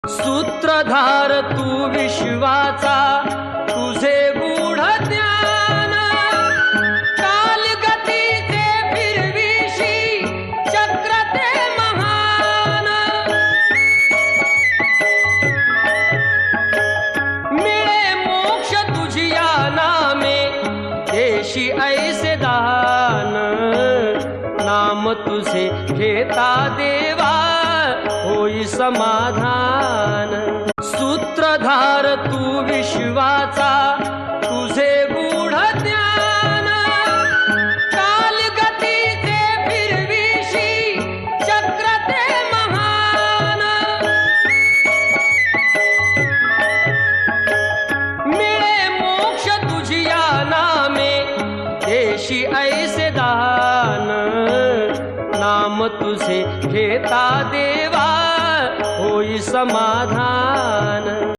सूत्रधार तू विश्वाचा, तुझे गूढ ज्ञान कालगतीचे फिरविशी चक्र ते महान। मिळे मोक्ष तुझिया नामे, देशी ऐसे दान। नाम तुझे घेता देवा, होई समाधान। सूत्रधार तू विश्वाचा, तुझे गूढ ज्ञान कालगतीचे फिरविशी चक्र ते महान। मिळे मोक्ष तुझिया नामे, देशी ऐसे दान। नाम तुझे घेता देवा, होई समाधान।